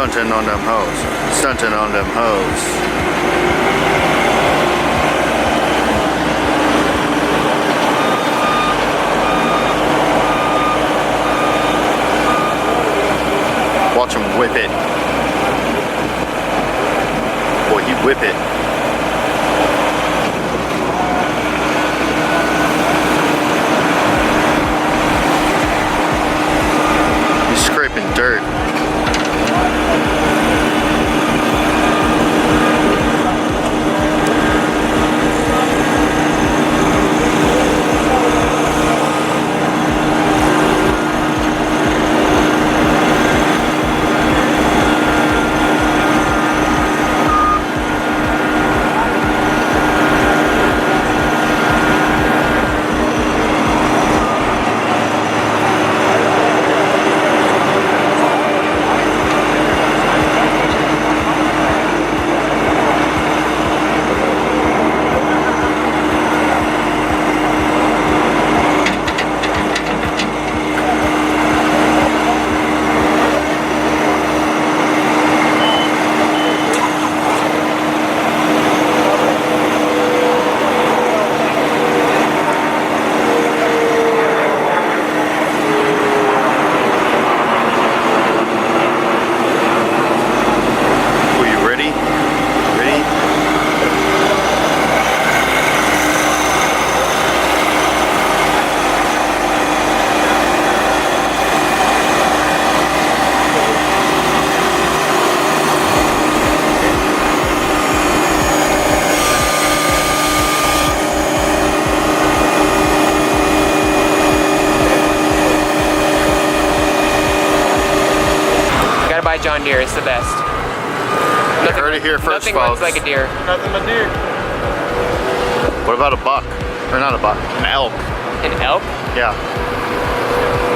Stunting on them hoes. Stunting on them hoes. Watch him whip it. Boy, he whip it. He's scraping dirt. John Deere, it's the best. You heard it here first, nothing folks. runs like a deer. Nothing but deer. What about a buck? Or not a buck, an elk. An elk? Yeah.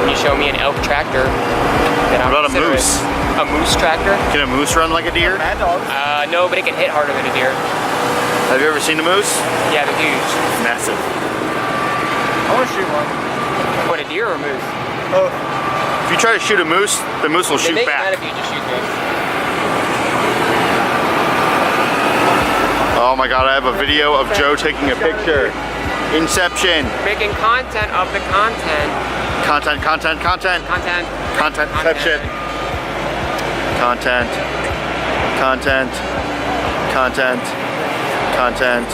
Can you show me an elk tractor? What about a moose? A moose tractor? Can a moose run like a deer? Mad dog. No, but it can hit harder than a deer. Have you ever seen a moose? Yeah, they're huge. Massive. I want to shoot one. What, a deer or a moose? Oh. If you try to shoot a moose, the moose will shoot They back. make it mad if you just shoot them. Oh my god, I have a video of Joe taking a picture. Inception. Making content of the content. Content, content, content. Content. Content, inception. Content. Content. Content. Content.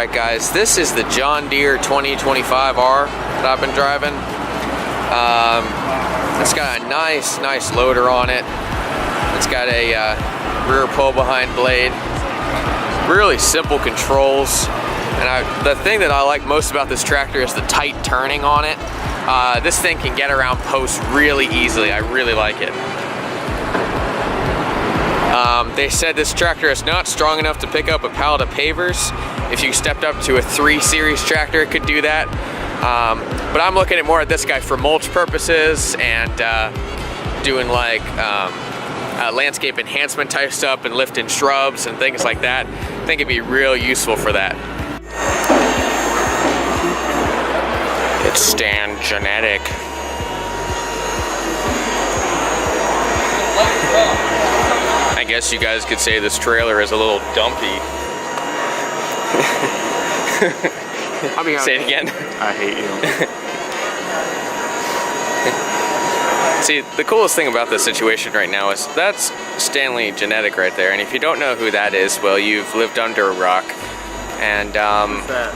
Alright guys, this is the John Deere 2025R that I've been driving. It's got a nice loader on it. It's got a rear pull-behind blade. Really simple controls. And the thing that I like most about this tractor is the tight turning on it. This thing can get around posts really easily. I really like it. They said this tractor is not strong enough to pick up a pallet of pavers. If you stepped up to a 3 Series tractor, it could do that. But I'm looking at more at this guy for mulch purposes and doing like landscape enhancement type stuff and lifting shrubs and things like that. I think it'd be real useful for that. It's Stanley Genadek. I guess you guys could say this trailer is a little dumpy. Say it again. I hate you. See, the coolest thing about this situation right now is that's Stanley Genadek right there. And if you don't know who that is, well, you've lived under a rock. And What's that?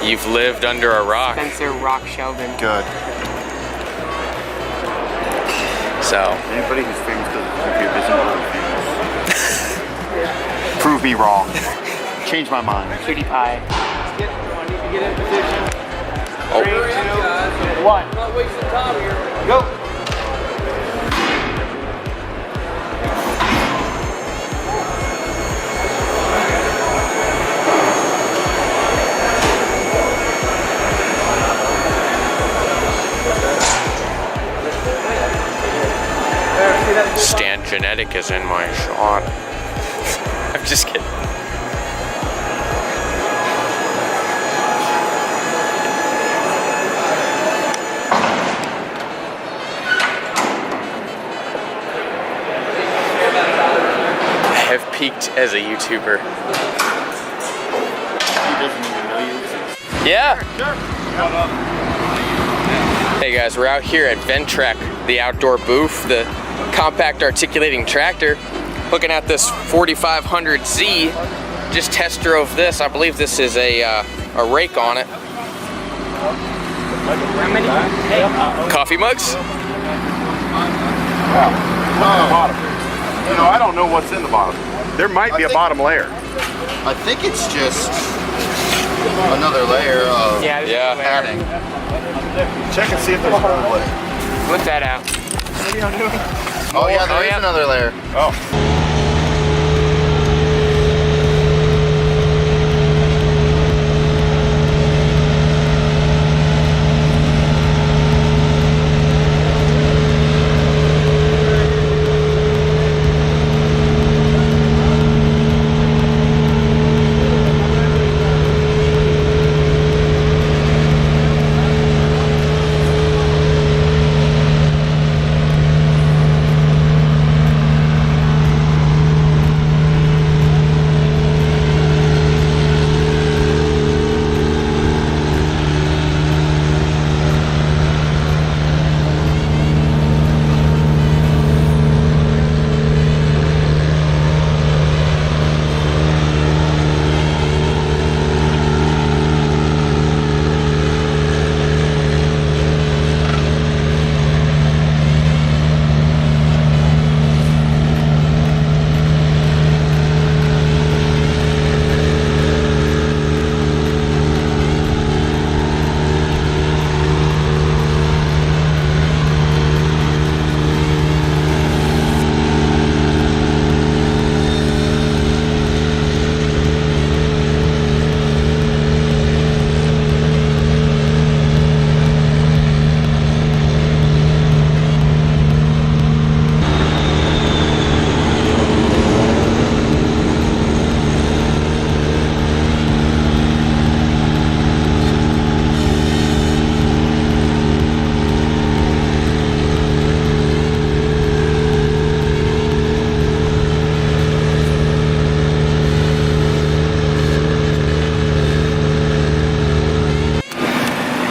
you've lived under a rock. Spencer Rock Sheldon. Good. So Anybody who's famous because of YouTube isn't really famous. Prove me wrong. Change my mind. Cutie pie. Get in position. Oh. 3, 2, 1. not wasting time here. Go. Stanley Genadek is in my shot. I'm just kidding. peaked as a YouTuber. He doesn't even know you exist. Yeah. Hey guys, we're out here at Ventrac, the outdoor booth, the compact articulating tractor. Looking at this 4500Z. Just test drove this. I believe this is a rake on it. How many? Hey. Coffee mugs? Bottom. You know, I don't know what's in the bottom. There might be a bottom layer. I think it's just another layer of Yeah. padding. Check and see if there's a gold layer. Flip that out. Oh yeah, there is another layer. Oh.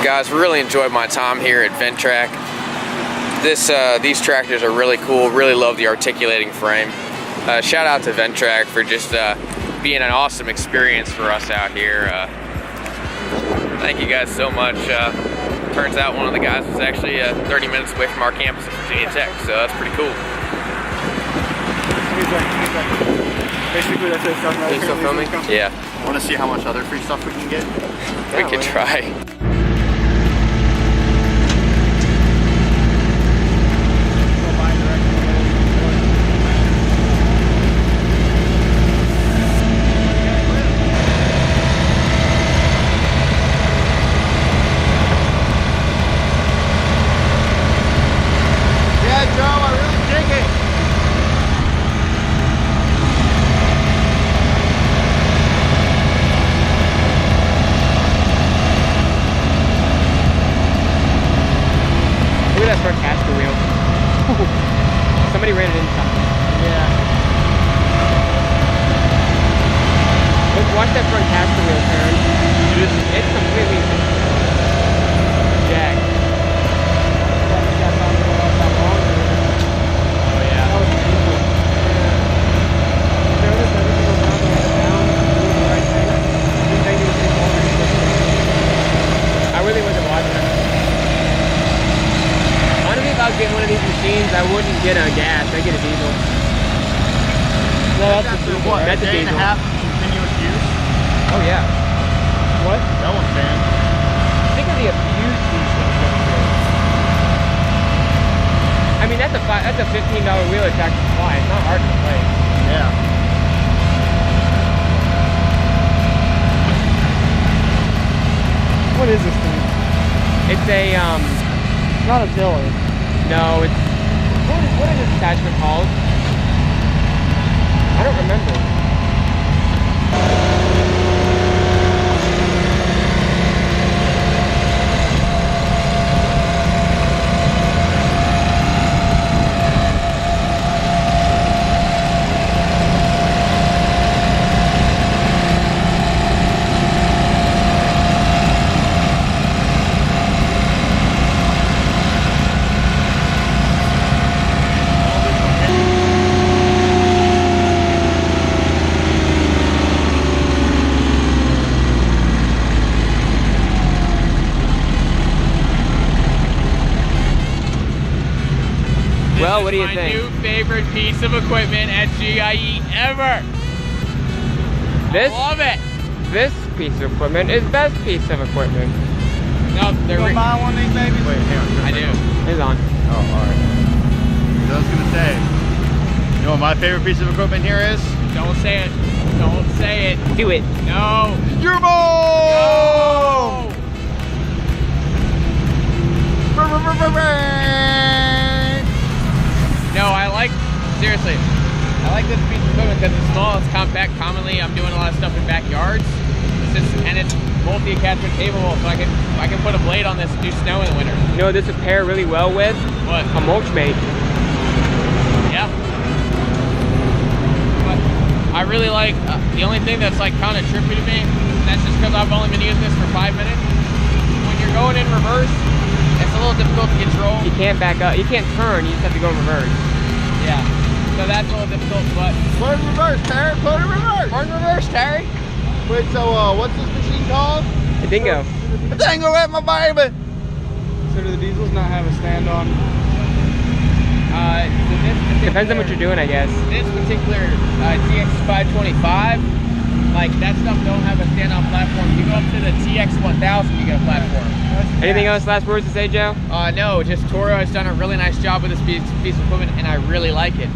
Guys, really enjoyed my time here at Ventrac. These tractors are really cool. Really love the articulating frame. Shout out to Ventrac for just being an awesome experience for us out here. Thank you guys so much. Turns out one of the guys was actually 30 minutes away from our campus at Virginia Tech, so that's pretty cool. Basically, that's what it's talking about. Are you still filming? Yeah, Want to see how much other free stuff we can get? we could try. Yeah, Joe, I really dig it. Look at that front caster wheel. Somebody ran it into something. Yeah. Watch that front caster wheel turn. It's completely jacked. Oh yeah. I really wasn't watching it. Honestly, if I was getting one of these machines, I wouldn't get a gas. I'd get a diesel. No, that's After what? That's a day and a diesel. half of continuous use? Oh yeah. What? That one's banned. Think of the abuse these things go through. I mean, that's a $15 wheeler tax to fly. It's not hard to play. Yeah. What is this thing? It's a It's not a tiller. no, it's what is this attachment called? I don't remember. Well, what do you My think? new favorite piece of equipment at GIE ever. This, I love it. this piece of equipment is best piece of equipment. No, they're You buy one of these babies? Wait, hang on. I do. It's on. Oh, all right. So I was gonna say, you know what my favorite piece of equipment here is? Don't say it. Don't say it. Do it. No. Your No. No, seriously, I like this piece of equipment because it's small, it's compact. Commonly, I'm doing a lot of stuff in backyards. And it's multi-attachment capable, so I can put a blade on this and do snow in the winter. You know what this would pair really well with? What? A mulch mate. Yeah. But I really like, the only thing that's like kind of trippy to me, and that's just because I've only been using this for 5 minutes. When you're going in reverse, it's a little difficult to control. You can't back up. You can't turn. You just have to go in reverse. Yeah. So that's a little difficult, but Put it in reverse, Terry. Put it in reverse. we're in reverse, Terry. Wait, so what's this machine called? A dingo. The Dingo at my baby. So do the diesels not have a stand on? Depends on what you're doing, I guess. This particular TX525, like that stuff don't have a stand-on platform. You go up to the TX1000, you get a platform. Anything else, last words to say, Joe? No, just Toro has done a really nice job with this piece of equipment, and I really like it.